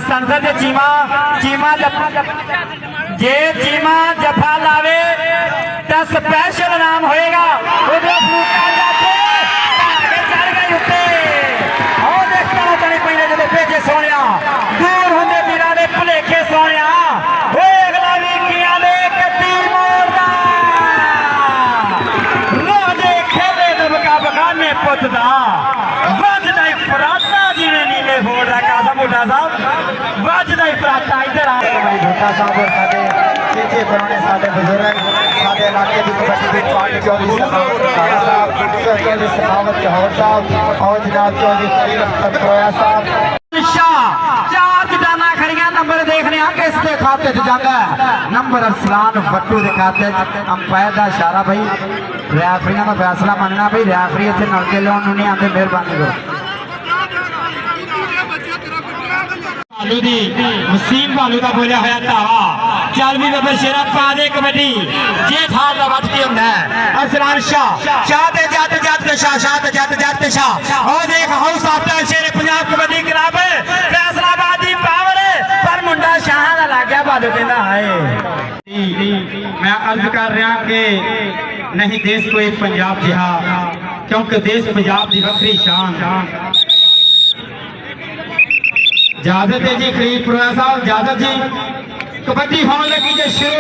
संसद चीमा चीमा जे चीमा जफा लावे तो स्पेशल नाम होएगा। उधर फूका जाते चढ़ गई उत्ते और देखता रहा तनी पहले जो भेजे सोनिया दूर होंगे वीरा ने भुलेखे सोनिया वो अगला भी किया ले कत्ती मोड़दा रोजे खेले दबका बगाने पुतदा वजदा फराता जिन्हें नीले फोड़ रहा कासा मोटा साहब वजदा फराता इधर आ भाई भुट्टा साहब और साडे पीछे पुराने साडे बुजुर्ग साडे इलाके की कबड्डी की पार्टी चौधरी सखावत जौहर साहब और जनाब चौधरी पटरोया साहब चार चटाना खड़िया नंबर देखने किसके खाते च जाता है नंबर अरसलान भट्टू के खाते अंपायर का इशारा भाई रैफरियां का फैसला मनना भाई रैफरी इतने नलके लाने नहीं आते मेहरबानी करो वसीम भालू का बोलिया होया धावा चल भी बाबा शेरा पा दे कबड्डी जे थाल दा वट के हुंदा है अरसलान शाह शाह ते जट जट ते शाह शाह ते जट शाह ओ देख हाउस आफ्टर शेर Punjab Kabaddi club Faisalabad the power पर मुंडा शाह दा लग गया बादो कहंदा हाय मैं अर्ज कर रहा कि नहीं देश कोई पंजाब जिहा क्योंकि देश पंजाब दी वक्री शान इजाजत है जी खरीद पुरोया साहब इजाजत जी कबड्डी होने लगी जो शुरू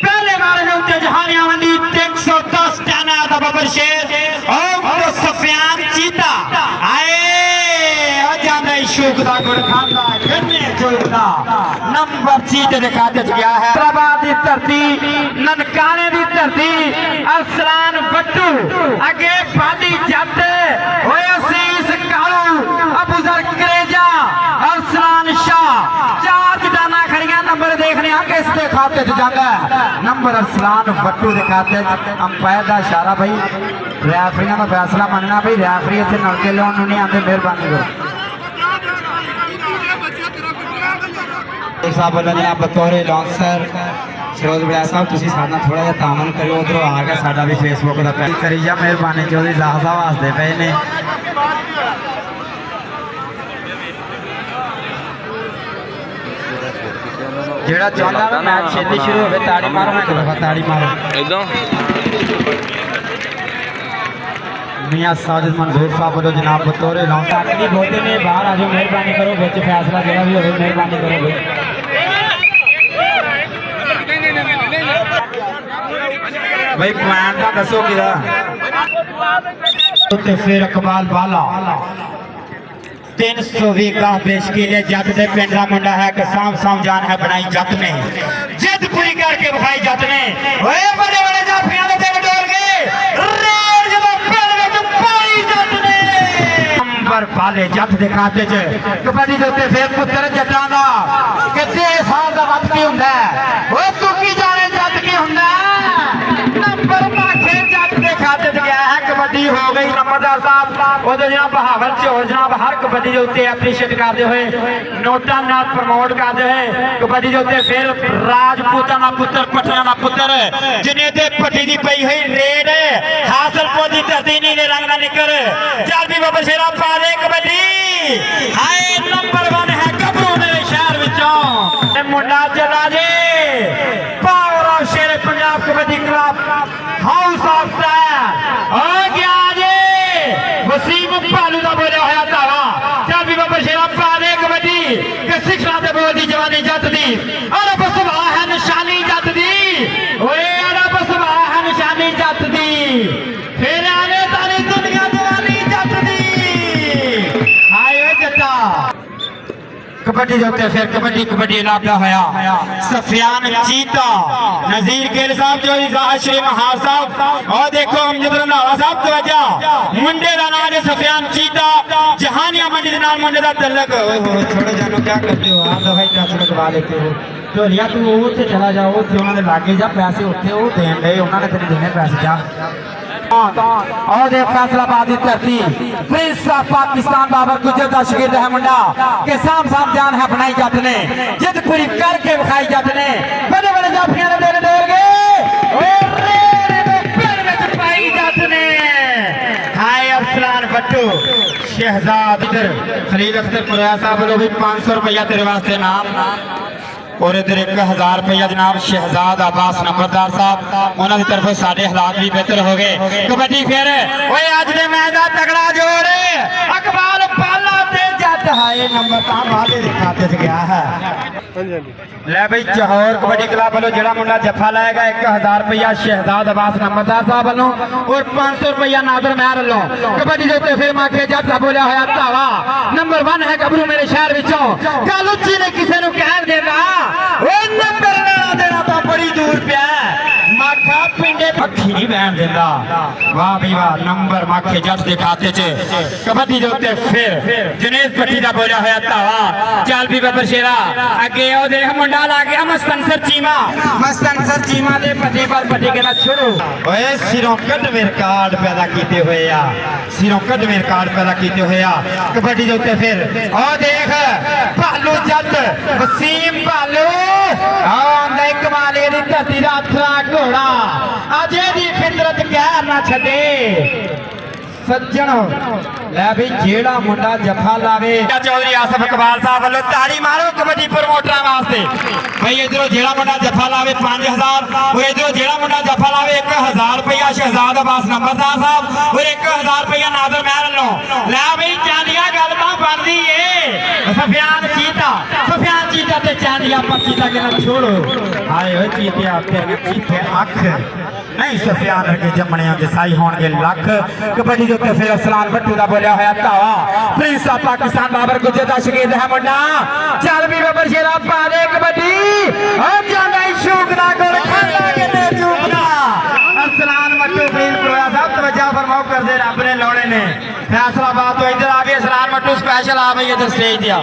पहले बार में उत्ते जहानिया मंदी 110 टन आता बबर शेर और तो सफियान चीता आए और जाना इशूक दा गुड़ खांदा फिरने चोकदा नंबर चीते दे खाते च गया है हैदराबाद दी धरती ननकाने दी धरती अरसलान भट्टू अगे बादी जट होए असीस कालू अबूजर करेजा अरसलान शाह चार चटाना खड़िया नंबर देखने किसके खाते च जाता है नंबर अरसलान भट्टू के खाते अंपायर का इशारा भाई रैफरियां का फैसला मनना भाई रैफरी इतने नलके लाने नहीं आते मेहरबानी करो साहब जनाब बतौर लॉन्सर सरोज बड़ा साहब तुसी साडा थोड़ा जिहा तामन करो उधरों आ गया साडा भी फेसबुक का पैक करी जा मेहरबानी चौधरी साहब हसदे पे ने जेड़ा चाहता है मैच छेती शुरू हो ताड़ी मारो मैं दफा ताड़ी मारो एकदम मियां साजिद मंजूर साहब बोलो जनाब बतौर लॉन्सर अगली बोलते ने बाहर आ जाओ मेहरबानी करो विच फैसला जेड़ा भी होवे मेहरबानी करो भाई प्लान का दसो किदा तो फिर इकबाल बाला 320 का पेश किले जट दे पिंड दा मुंडा है कि साम जान है बनाई जट ने जिद पूरी करके विखाई जट ने ओए बड़े बड़े जाफियां दे दिल डोल गए रेल जब पिंड विच पाई जट ने नंबर पाले जट दे खाते च कबड्डी दे उत्ते फिर पुੱਤਰ जटां दा किते साल दा वक्त की हुंदा ओए तू की जाने जट की हुंदा नंबर पाखे जट दे खाते च गया है कबड्डी हो गई नंबरदार साहब ओदे जनाब बहावर चौधरी जनाब हर कबड्डी के उत्ते एप्रीशिएट करते हुए नोटा नाल प्रमोट करते हुए कबड्डी के उत्ते फिर राजपूतां दा पुੱਤਰ पटना दा पुੱਤਰ जिन्हें ते पट्टी दी पई हुई रेड हासलपुर दी धरती नीले रंग दा निकर चल भी बाबा शेरा पा दे कबड्डी हाय नंबर 1 है गबरू दे शहर विचों ते मुंडा चला जे power of Sher Punjab Kabaddi club house of tyre आ गया जे वसीम भालू का बोलिया होया धावा चल भी बाबा शेरा पा दे कबड्डी कि सिखला दे बोल दी जवानी जट दी अरब सुभा है निशानी जट दी ओए अरब सुभा है निशानी जट दी फिर आने तारी दुनिया जवानी जट दी हाय ओ जट्टा कबड्डी दे उत्ते फिर कबड्डी लाभदा होया सफियान चीता नजीर गिल साहब चौधरी साहब श्री महार साहब और देखो अमजद रंधावा साहब तवज्जो मुंडे दा नाम है सफियान चीता जहानिया मंडी दे नाल मुंडे दा तलक ओए हो छोड़ो जानो क्या करते हो आप दवाई टच लगवा लेते हो तो लिया तू उत्ते चला जाओ उत्ते उन्होंने लागे जा पैसे उत्ते वो देन दे उन्होंने तेरे देने पैसे जा और फैसलाबाद की धरती प्रिंस ऑफ पाकिस्तान बाबर गुजर का शकीर है मुंडा के साम जान है बनाई जट ने जिद पूरी करके विखाई जट ने बड़े बड़े जाफियां ने दिल डोल गए जट ने हाय अरसलान भट्टू शहजाद इधर खलील अख्तर कुरैया साहब वालों भी 500 रुपया तेरे वास्ते नाम और इधर 1000 रुपया जनाब शहजाद अब्बास नंबरदार साहब उन्होंने तरफों साढ़े हालात भी बेहतर हो गए। कबड्डी फिर ओए अज दे मैच दा तगड़ा जोड़ अकबाल पाला ते जट हाए नंबर ता वादे दे खाते च गया है। ले भाई जौहर कबड्डी क्लब वालों जेड़ा मुंडा जफा लाएगा 1000 रुपया शहजाद अब्बास नंबरदार साहब वालों और 500 रुपया नादर महर वालों। कबड्डी दे उत्ते फिर माखे जट दा बोलिया होया धावा नंबर 1 है गबरू मेरे शहर विचों गल उच्ची ने किसे नु कहन देगा ओ नंबर लेना देना तो बड़ी दूर पिया माखा पिंडे अखी नहीं बहन देंदा। वाह भाई वाह नंबर माखे जट दे खाते च। कबड्डी दे उत्ते फिर जुनेद पट्टी दा बोलिया होया धावा चल भी बाबर शेरा अगे ओ देख मुंडा ला गया मस्तनसर चीमा दे पट्टी पर पट्टी के ना छोड़ो ओए सिरों कटवेर कार्ड पैदा कीते हुए आ सिरों कटवेर कार्ड पैदा कीते हुए आ। कबड्डी दे उत्ते फिर ओ देख भालू जट वसीम भालू आंदे कमाले दी धरती दा अथरा घोड़ा अजे दी फितरत गैर ना छदे सज्जन लै भी जेड़ा मुंडा जफा लावे चौधरी आसफ इकबाल साहब वालों ताड़ी मारो कबड्डी प्रमोटरां वास्ते भाई इधरों जेड़ा मुंडा जफा लावे 5000 और इधरों जेड़ा मुंडा जफा लावे 1000 रुपया शहजाद अब्बास नंबरदार साहब और 1000 रुपया नादर महर लो। लै भाई चांदिया गल तां बनदी ए सफियान चीता ते चांदिया पर चीता के ना छोड़ो हाय ओए चीते तेरे चीते अख नहीं सफियान के जमने जसाई होंगे लख। कबड्डी के फिर असलान भट्टू का बोलिया होया धावा प्रिंस ऑफ पाकिस्तान बाबर गुजर का शकीर है मुंडा चल भी बाबर शेरा पा दे कबड्डी और जाना ही शूकदा गोल खाना के ते चूकदा असलान भट्टू प्रिंस कुरैया साहब तवज्जो फरमाओ कर दे रब ने लौड़े ने फैसलाबाद तो इधर आ गए असलान भट्टू स्पेशल आ भाई इधर स्टेज दिया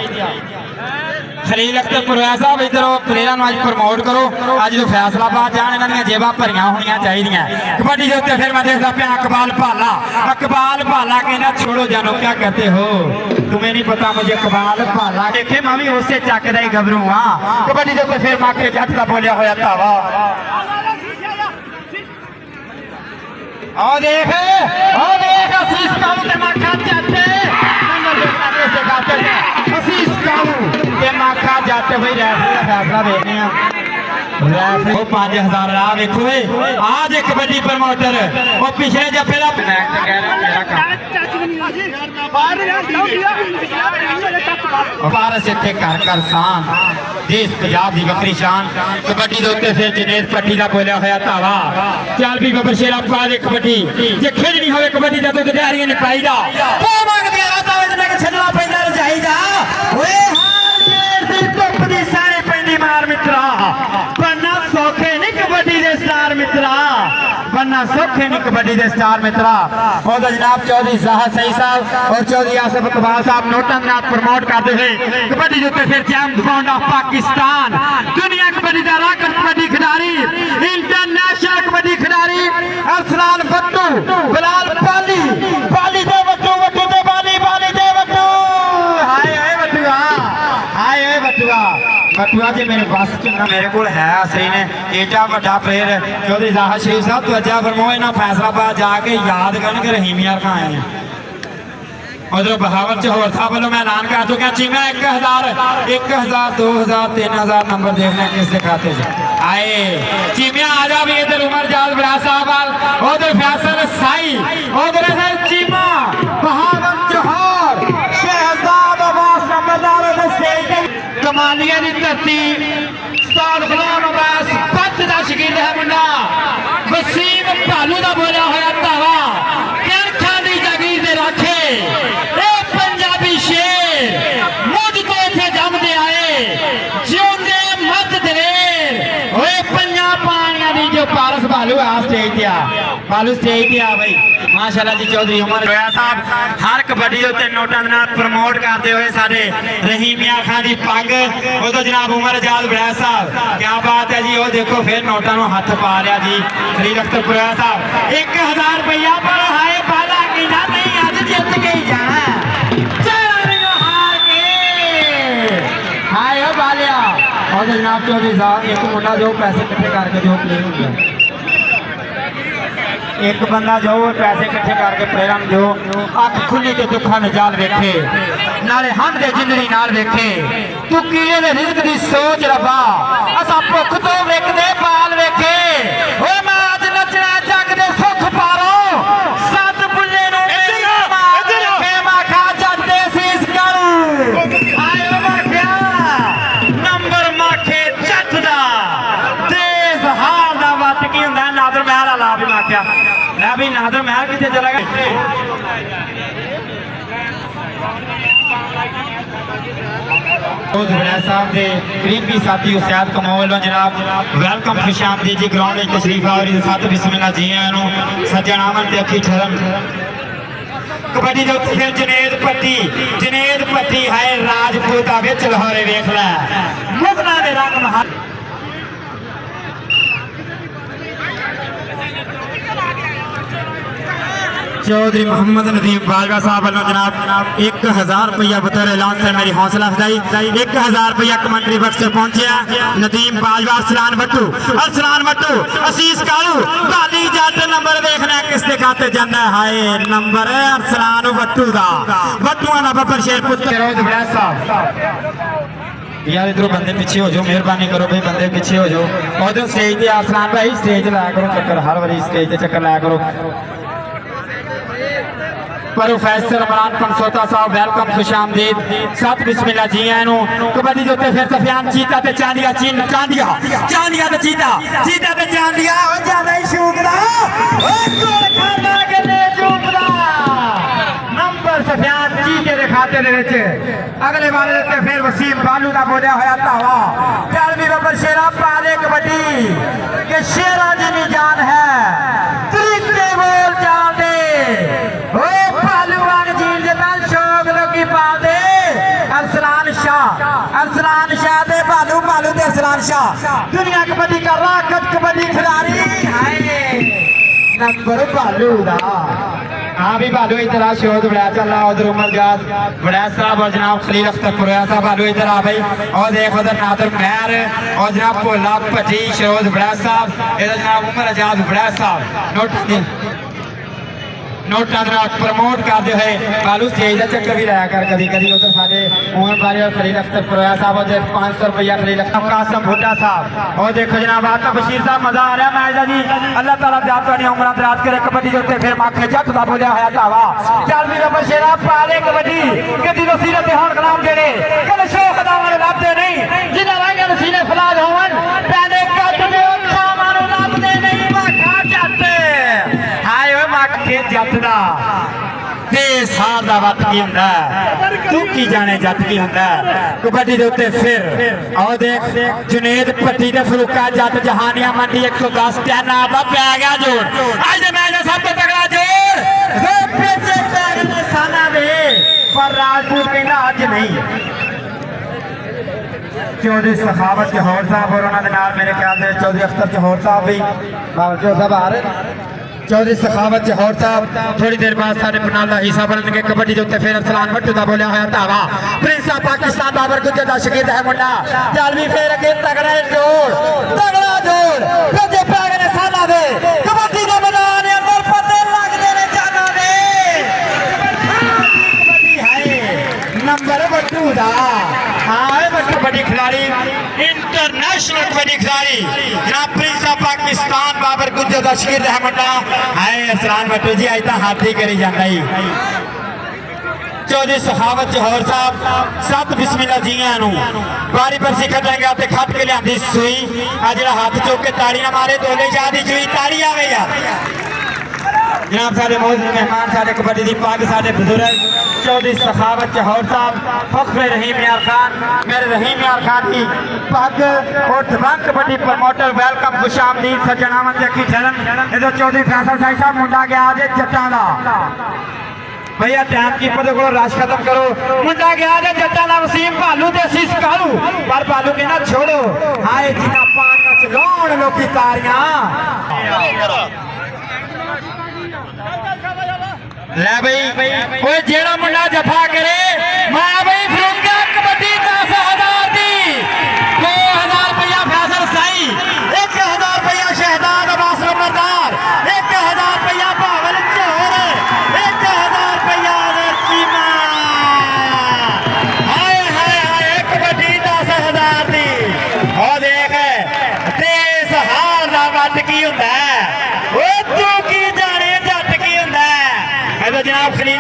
खलील अख्तर कुरैया साहब इधर प्लेयरां नूं अज प्रमोट करो अज जो फैसलाबाद जान इन्हां दीयां जेबां भरियां होणियां चाहिदियां। कबड्डी के उत्ते फिर मैं देखदा पिया अकबाल भाला कहना छोड़ो जानो क्या कहते हो तुम्हें नहीं पता मुझे अकबाल भाला देखे मैं भी उससे चकदा ही गबरू हां। कबड्डी के उत्ते फिर माखे जट दा बोलिया होया धावा ओ देख असीस काऊ ते माखा जट नंबर दे खाते से असीस काऊ ते माखा जट भाई रेफरी दा फैसला देखने रेफरी 5000 आ देखो आज एक कबड्डी प्रमोटर वो पिछले जफे दा पारस इत्थे कर शान देश पंजाब दी बकरी शान। कबड्डी दे उत्ते फिर जुनेद पट्टी दा बोलिया होया धावा चल भी बाबर शेरा पा दे कबड्डी जे खेडनी होवे कबड्डी दा तो गदारियां ने पाई दा ओ मंगदे आ ता इतना के छडना पैंदा रजाई दा ओए हाल जेर दी धुप दी सारे पैंदी मार मित्रा बनना सौखे नहीं कबड्डी दे स्टार मित्रा बनना सौखे नहीं कबड्डी दे स्टार मित्रा। और जनाब चौधरी जाहिद सही साहब और चौधरी आसफ इकबाल साहब नोटन नाथ प्रमोट करते हुए कबड्डी के उत्ते फिर चैंपियन ऑफ पाकिस्तान दुनिया कबड्डी का राकट कबड्डी खिलाड़ी इंटरनेशनल कबड्डी खिलाड़ी असलान भट्टू बिलाल बाली दे वट्टू दे बाली दे वट्टू हाय बटुआ जी मेरे बस चंगा मेरे को है असली ने एटा बड़ा प्लेयर चौधरी जाहिद शरीफ साहब तवज्जो फरमाओ ना फैसलाबाद जाके याद करके रहीम यार कहाँ आए हैं उधर बहावल चौहर साहब वालों मैं ऐलान कर चुका चीमा 1000 2000 3000 नंबर देखने किसके खाते से आए चीमिया आ जा भी इधर उमर जाल बड़ा साहब उधर फैसल साई उधर चीमा बहावल चौहर शहजाद अब्बास नंबरदार कमालिया की धरती उस्ताद गुलाम अब्बास भट्ट दा शकीर है मुंडा वसीम भालू दा बोलिया होया धावा करखा दी जागीर दे राखे ए पंजाबी शेर मुझ तो इथे जमदे आए जिउंदे मत दलेर ओए पंजा पानियां दी जो पारस भालू आ स्टेज ते भालू स्टेज ते आ भाई माशाअल्लाह जी चौधरी उमर गोया साहब हर कबड्डी उत्ते नोटां दे नाल प्रमोट करते हुए साडे रहीम मियां खां दी पग उदो जनाब उमर जाल बड़ा साहब क्या बात है जी वो देखो फिर नोटां नूं हथ पा लिया जी खलील अख्तर गोया साहब 1000 रुपया पर हाय बाला की ना नहीं अज जित के ही जाना चल हार के हाय ओ बालिया और जनाब चौधरी साहब एक मुंडा जो पैसे इकट्ठे करके जो प्ले हो गया एक बंदा जो पैसे इकट्ठे करके प्लेयरां जो अख खुली ते दुखा नजाल वेखे नाले हम दे जिंदगी नाल वेखे तू कीड़े दे रिज़्क दी सोच रब्बा असा भुख तो वेखदे पाल वेखे ओए मैं अज नचना जग दे सुख पारो सत बुल्ले नु मैं खा जाते सीस करू आयो माखिया नंबर माखे जट दा तेज हार दा वत की हुंदा नादर महल ला भी माखिया मैं भी नादर महल किथे चला गया साहब के करीबी साथी उस्ताद कमोल जनाब वेलकम खुशामदी जी ग्राउंड में तशरीफ और सत बिस्मिल्लाह जी आनू सज्जन आमन ते अखी ठरन कबड्डी दे उत्ते फिर जनेद पट्टी है राजपूत आ विच लाहौरे वेख लै मुगला दे रंग महा चौधरी मोहम्मद नदीम बाजवा साहब वालों जनाब 1000 रुपया बतौर ऐलान से मेरी हौसला अफजाई 1000 रुपया कमेंट्री बक्स से पहुंचे नदीम बाजवा अरसलान वट्टू असीस कालू बाली जट नंबर देखना किसके खाते जाना है नंबर है अरसलान वट्टू दा वट्टूआं दा बब्बर शेर पुत्र रोज बड़ा साहब यार इधरों बंदे पीछे हो जाओ मेहरबानी करो भाई बंदे पीछे हो जाओ और स्टेज पे अरसलान भाई स्टेज लाया करो चक्कर हर बारी स्टेज पे चक्कर लाया करो प्रोफेसर इमरान पंसोता साहब वेलकम खुशामदीद सत बिस्मिल्लाह जी आनू कबड्डी दे फिर सफियान चीता ते चांदिया चांदिया ते चीता ते चांदिया ओ ज्यादा ही शूकदा ओ गोल खाना गले चूकदा नंबर सफियान चीते दे खाते दे विच अगले वाले ते फिर वसीम बालू दा बोलिया होया धावा चल भी बब्बर शेरा पा दे कबड्डी के शेरा जिनी जान है तरीके बोल चाल दे ओ अरसलान शाह दे बालू दे अरसलान शाह दुनिया कबड्डी का राकत कबड्डी खिलाड़ी हाय नंबर बालू दा हाँ भी बालू इधर आ शोध बड़ा चल रहा उधर उमर जाज बड़ा साहब और जनाब खलील अख्तर पुरैया साहब बालू इधर आ भाई और देख उधर नादर महर और जनाब भोला भट्टी शरोज बड़ा साहब इधर जनाब उमर आजाद बड़ा साहब नोटा प्रमोट करते हुए बालू स्टेज का चक्कर भी लाया कर कभी कभी उधर सारे उमर बारी और खलील अख्तर पुरैया साहब और 500 रुपया खलील अख्तर कासम भुट्टा साहब और देखो जनाब आता बशीर साहब मजा आ रहा है मैच जी अल्लाह ताला जात उमर दराज करे कबड्डी के फिर माखे जट का बोलिया होया धावा चल भी रबर शेरा पाले कबड्डी कदी नसीरत होन कलाम जेड़े कल शोख दा वाले लाभदे नहीं जिन्हां रंग नसीले फलाज होवन पहले कट दे खामां लाभदे नहीं माखा जट हाय ओए माखे जट दा बेसार दा वत की हुंदा तू की जाने जट की हुंदा कबड्डी दे उत्ते फिर आओ देख जुनेद पट्टी ते फरूका जट जहानिया मंडी 110 टैना दा पै गया जोर आज दे मैच दा सब तो तगड़ा जोर पेचे पैर ने साना दे पर राजपूत कहंदा अज नहीं चौधरी सखावत जौहर साहब और उन्होंने नाल मेरे ख्याल से चौधरी अख्तर जौहर साहब भी बावजूद साहब आ रहे चौधरी सखावत जौहर साहब थोड़ी देर बाद सारे पनाल का हिस्सा बनने कबड्डी के उत्ते फिर अरसलान भट्टू का बोलिया होया धावा प्रिंस ऑफ पाकिस्तान बाबर गुज्जर का शकीद है मुंडा चल भी फिर अगे तगड़ा जोड़ भजे पैग ने साला दे कबड्डी के मैदान अंदर पते लगदे ने जाना दे कबड्डी है नंबर भट्टू दा हां भट्टू कबड्डी खिलाड़ी इंटरनेशनल कबड्डी खिलाड़ी जनाब प्रिंस ऑफ पाकिस्तान बाबर गुज्जर का शकीद है मुंडा हाय अरसलान भट्टू जी अज तो हाथी करी जाता ही चौधरी सखावत जौहर साहब सत बिस्मिल्लाह जी आनू बारी पर सिखत लेंगे आपने खट के लिया सुई आ जरा हाथ चुक के ताड़ी ना मारे दोले शाह की सुई ताड़ी आवेगा जनाब सारे मौजूद मेहमान सारे कबड्डी की पग सारे बुजुर्ग चौधरी सखावत जौहर साहब फख्र रहीम यार खान मेरे रहीम यार खान की पग और दबंग कबड्डी प्रमोटर वेलकम खुशामदीद सज्जन आमन देखी चलन इधर चौधरी फैसल साहब मुंडा गया आज जट्टां दा भैया टाइम कीपर को रश खत्म करो मुंडा गया जे जट्टा दा वसीम भालू ते असीस कालू पर भालू कहना छोड़ो हाय जिना पानी च लाउण लोकी तारियां ले भाई ओए जेड़ा मुंडा जफा करे मैं भाई फरूका कबड्डी 10,000 दी 2,000 रुपया फैसल साई 1,000 रुपया शहजाद अब्बास नंबरदार 1,000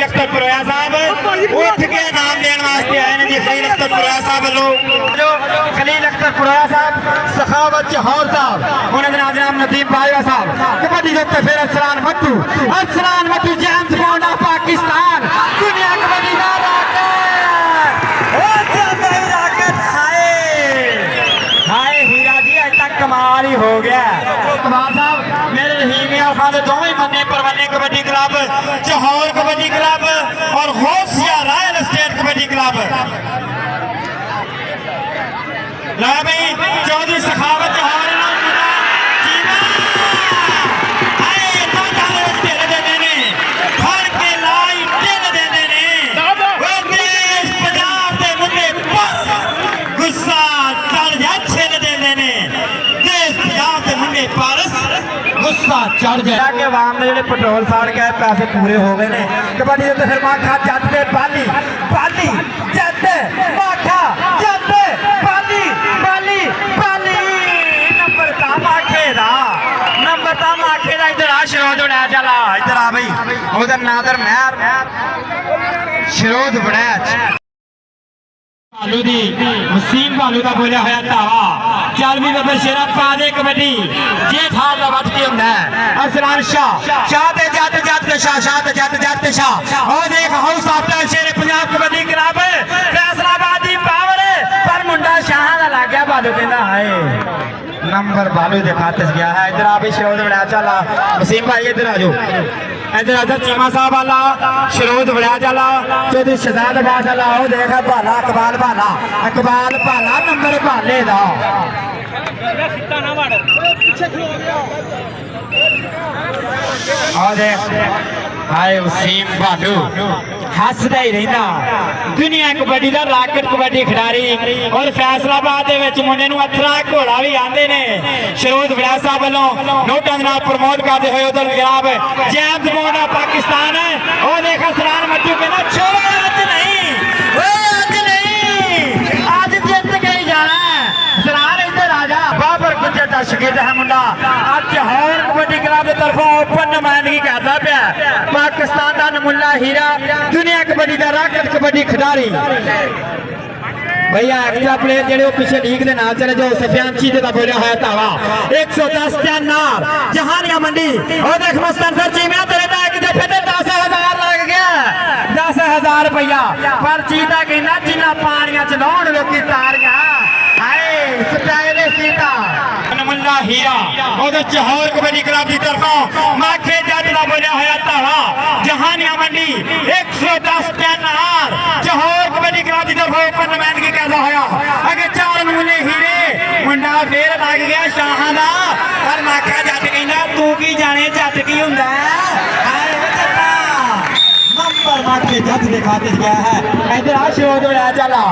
खलील अख्तर पुरोया साहब उठ के नाम देने वास्ते आए ने जी खलील अख्तर पुरोया साहब वालों जो खलील अख्तर पुरोया साहब सखावत जौहर साहब उन्हें जनाब नाम नदीम बाजवा साहब कबड्डी के फिर Arsalan Mattu James Bond of Pakistan दुनिया कबड्डी का कमाल ही हो गया कमाल साहब मेरे रहीम खान दोवें मन्ने परवाने कबड्डी क्लब जौहर कबड्डी क्लब और Gausia royal state Kabaddi club ला भाई चौधरी सखावत जौहर गुस्सा चढ़ गया कि आवाम ने जो पेट्रोल साड़ के पैसे पूरे हो गए ने कबड्डी तो फिर माखा जट दे बाली बाली जट माखा जट बाली नंबर ता माखे दा इधर आ शरोद उड़ा चला इधर आ भाई उधर नादर महर शरोद बड़ा भालू दी वसीम भालू का बोलिया होया धावा चल भी बाबा शेरा पा दे कबड्डी जे ठाल दा वट के हुंदा है अरसलान शाह ते जट शाह और देख हाउस ऑफ द शेर Punjab Kabaddi club Faisalabad the power पर मुंडा शाह दा लग गया भालू कहंदा हाय नंबर भालू दे खाते गया है इधर आ भी शरोद बड़ा चला वसीम भाई इधर आ जाओ इधर अजर चीमा साहब वाला शरोद बड़ा चला चौधरी शहजाद अब्बास वाला वो देखा भाला इकबाल भाला नंबर भाले दा हाय वसीम भालू हसदा ही रहंदा दुनिया कबड्डी दा राकेट कबड्डी खिडारी और फैसलाबाद दे विच मुंडे नूं अथरा घोड़ा भी आंदे ने शरोद बड़ा साहब वालों नोटां दे नाल प्रमोट करदे होए उधर जनाब जेम्स बॉन्ड ऑफ पाकिस्तान और देखा सलान मट्टू कहना छोड़ो आज नहीं आज जित के ही जाना सलान इधर आ जा बाबर गुज्जर दा शागिर्द है मुंडा आज जौहर कबड्डी क्लब की तरफों ओपन नुमाइंदगी करता पाया पाकिस्तान का नमुना हीरा दुनिया कबड्डी का राकेट कबड्डी खिडारी भैया एक्स्ट्रा प्लेयर जेडे पिछले लीग के नाल चले जो सफियान चीते का बोलिया होया धावा 110 टन नाल जहानिया मंडी और देख मुस्तफा चीमिया तेरे बैग दे फिर 10,000 लग गया 10,000 रुपया पर चीता कहना जिन्ना पानिया च लाउण लोकी तारियां हाय सटाए दे सीता नमुना हीरा और जौहर कबड्डी क्लब की तरफों माखे जट का बोलिया होया धावा जहानिया मंडी 110 टन नाल जौहर कबड्डी क्लब की तरफों ओपन नुमाइंदगी करदा होया अगे 4 नमूने हीरे मुंडा फेर लग गया शाहां दा पर माखा जट कहंदा तू की जाने जट की हुंदा हाय जट्टा नंबर माखे जट दे खाते गया है इधर आ शरोद उड़ा चला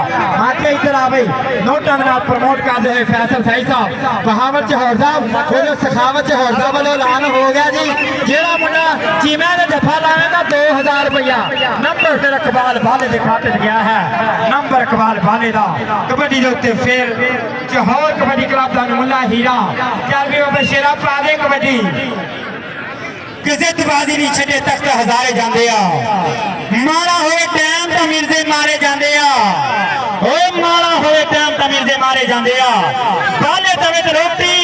माखे इधर आ भाई नोटां दे नाल प्रमोट करदे होए फैसल सही साहब बहावत जौहर साहब वो जो सखावत जौहर साहब वालों ऐलान हो गया जी जेड़ा मुंडा चीमा दे जफा लावेगा 2000 रुपया नंबर फिर इकबाल भाले दे खाते गया है नंबर इकबाल भाले दा कबड्डी दे उत्ते फिर जौहर कबड्डी क्लब दा नमुना हीरा चल भी बाबा शेरा पा दे कबड्डी किसी तबाजी नहीं छे तख्त हजारे जाते माड़ा होए टाइम तो मिर्जे मारे जाते माड़ा होए टाइम तो मिर्जे मारे जाते बाले तवे ते रोटी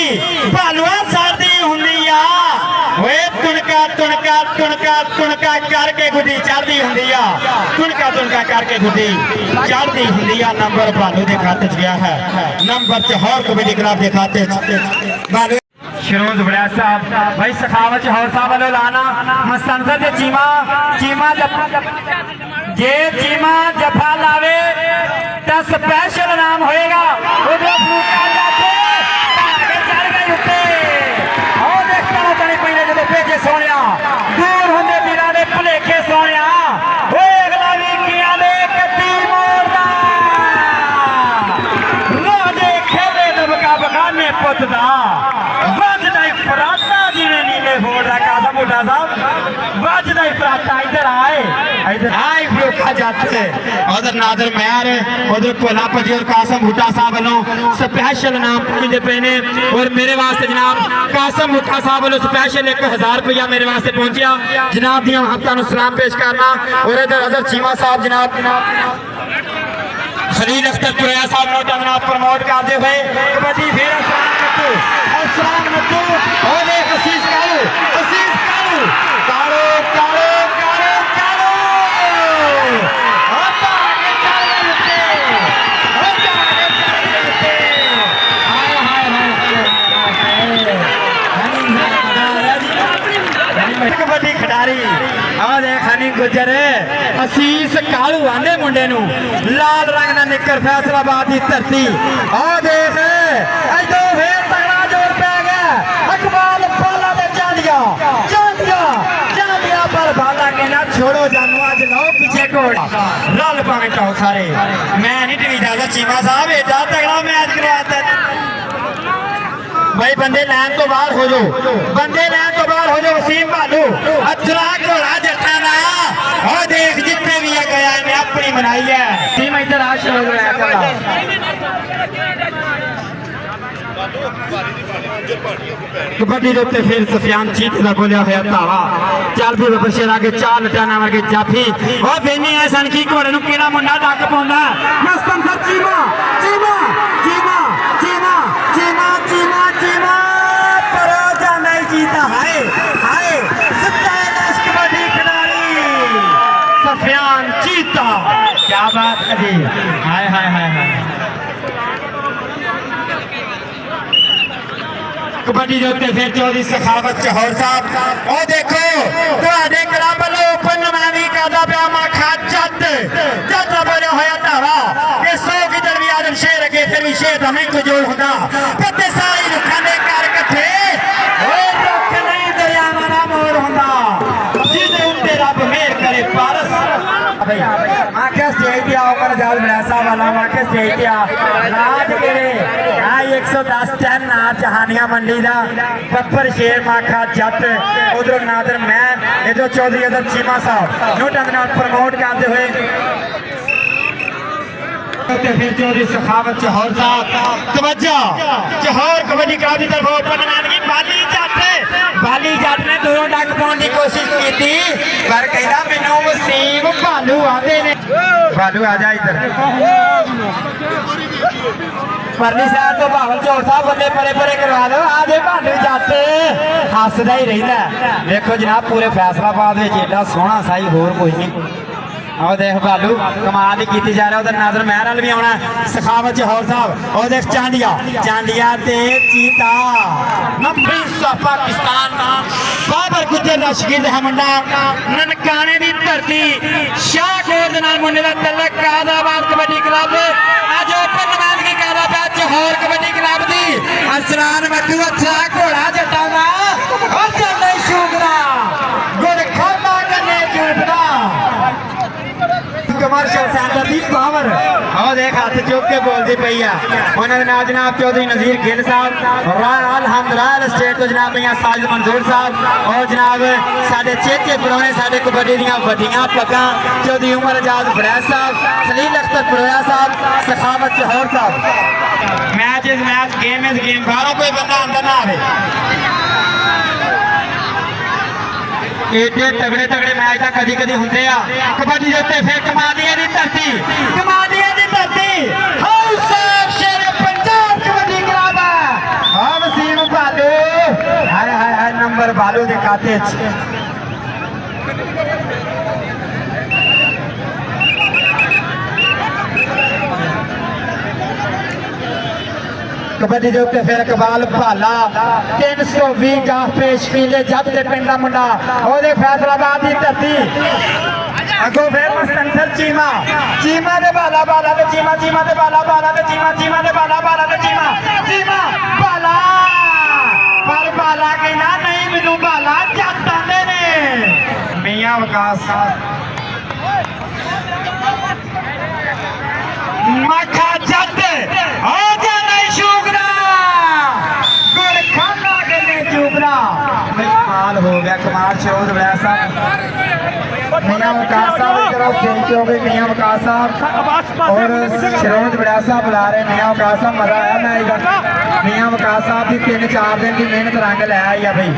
भालुआ सर्दी हुंदी तुणका तुणका तुणका तुणका करके गुड्डी चढ़ती हुंदी तुणका करके गुड्डी चढ़ती हुंदी नंबर भालू के खाते च गया है नंबर जौहर कबड्डी क्लब के खाते च शरोद बड़ा साहब भाई सखावत जौहर साहब वालों लाना मस्तनजर जे चीमा जे चीमा जफा लावे तो स्पेशल नाम होएगा उधर फरूका जाते आगे चढ़ गई उत्ते और देखता हूं तनी पहले जब भेजे सोनिया दूर होंदे वीरां दे भुलेखे सोनिया ओए अगला भी किया दे कत्ती मोरदा रोजे खेले दबका बगाने पुत दा फराता जिन्हें नीले फोड़ रहा कासा मोटा साहब वजदा फराता इधर आए फरूका जट उधर नादर महर उधर भोला भजी और कासम भुट्टा साहब वालों स्पैशल नाम पहुंचते पे ने और मेरे वास्ते जनाब कासम भुट्टा साहब वालों स्पैशल 1000 रुपया मेरे वास्ते पहुंचा जनाब दियां हफ्ता सलाम पेश करना और इधर अजहर चीमा साहब जनाब खलील अख्तर पुरैया साहब नोटा जनाब प्रमोट करते हुए कबड्डी फिर असलाम नत्तू और एक असीस कालू कालो कालो कालो कालो होता आगे चले उठे होता आगे चले उठे हाय हाय हाय कबड्डी खिडारी और देख हनी गुजर असीस कालू आंदे मुंडे नू लाल रंग ना निकर फैसलाबाद की धरती और देख अजो फिर तगड़ा जोर पै गया अकबाल बाला दे चांदिया चांदिया चांदिया पर बाला कहना छोड़ो जानू आज लो पीछे घोड़ा रल पावे टाओ सारे मैं नहीं टीवी दादा चीमा साहब एडा तगड़ा मैच करवाता भाई बंदे लैन तो बाहर हो जाओ बंदे लैन तो बाहर हो जाओ वसीम भालू अथरा घोड़ा जट्टा ना और देख जितने भी है गया इन्हें अपनी बनाई है टीम इधर आशा हो गया कबड्डी के उत्ते फिर सफियान जीत का बोलिया हुआ धावा चल भी बशेर आगे चार लटाना वर्गे जाफी और बेनी है सन की घोड़े नूं किहड़ा मुंडा डक पाउंदा मस्तन सर चीमा चीमा चीमा चीमा चीमा चीमा चीमा परो जा नहीं जीता हाय हाय स्टाइलिश कबड्डी खिलाड़ी सफियान जीता क्या बात है जी हाय हाय हाय हाय कबड्डी के उत्ते फिर चौधरी सखावत चहौर साहब और देखो तुहाडे क्लब वालों ओपन नमानी करदा पिया माखा जट जट बोलिया होया धावा कि 100 किधर भी आदम शेर अगे फिर भी शेर हमें को जोड़ होंदा कते सारी रुखां दे घर इकट्ठे ओए रुख नहीं दरियावां दा मोर होंदा जिदे उत्ते रब मेहर करे पारस भाई आके स्टेज पे आओ कर जाल बड़ासा वाला आके स्टेज पे आ नाच केरे आ 110 टन नाच हानिया मंडी दा बब्बर शेर माखा जट उधर नादर मैं इधर चौधरी अदर चीमा साहब नोटा दे नाल प्रमोट करते हुए फिर चौधरी सखावत चहौर साहब तवज्जो चहौर कबड्डी क्लब की तरफ ओपन मैदान बाली जट ने दूरों डक पाने की कोशिश की पर कहता मैनू वसीम भालू आते ने भालू आ जा इधर परली साइड तो भावल चौर साहब बंदे परे परे करवा लो आज भालू जट हसदा ही रहिंदा देखो जनाब पूरे फैसलाबाद में एडा सोहना साई होर कोई नहीं और देख भालू कमाल की जा रहा उधर नाजर महर भी आना सखावत जौहर साहब और देख चांडिया चांडिया ते चीता नंबरी पाकिस्तान बाबर गुजर का शकील है मुंडा ननकाने की धरती शाहकोट दे नाल मुंडे दा तलक कादाबाद कबड्डी क्लब आज ओपन मैच की कहदा पिया जौहर कबड्डी क्लब दी असरान मधु अच्छा घोड़ा जट्टा दा और चंदे शुगरा गुड़ खाना कने चूपदा कमर्शियल सेंटर दी पावर और देख हाथ चुक के बोलती पई है उन्होंने नाम जनाब चौधरी नजीर गिल साहब अलहमदुलिल्लाह स्टेट तो जनाब भैया साजिद मंजूर साहब और जनाब साडे चेचे पुराने साडे कबड्डी दियां वड्डियां पग्गां चौधरी उमर आजाद फरैज साहब खलील अख्तर पुरैया साहब सखावत जौहर साहब match is match game is game बाहरों कोई बंदा अंदर ना आवे एडे तगड़े तगड़े मैच तो कदी कदी होंगे कबड्डी के उत्ते फिर कमादिया की धरती house of Sher Punjab Kabaddi club हाँ वसीम भालू हाय हाय हाय नंबर भालू के खाते कबड्डी के उत्ते फिर इकबाल भाला 320 गाफ पेश पीले जब के पिंड का मुंडा और फैसलाबाद की धरती अगो फिर मस्तंसर चीमा चीमा दे बाला बाला दे चीमा चीमा दे बाला बाला दे चीमा चीमा दे बाला बाला दे चीमा चीमा बाला पर बाला कहना नहीं मैनू बाला जट आंदे ने मियां विकास माखा जट कमाल हो गया कमाल शोध वैसा मियां विकास साहब खास बेनती हो गई मियां वकास साहब और श्रोमत बड़ा साहब बुला रहे मियां वकास साहब मजा आया मैच का मियां वकास साहब की 3-4 दिन की मेहनत रंग लै आई है भाई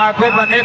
आगो बंदे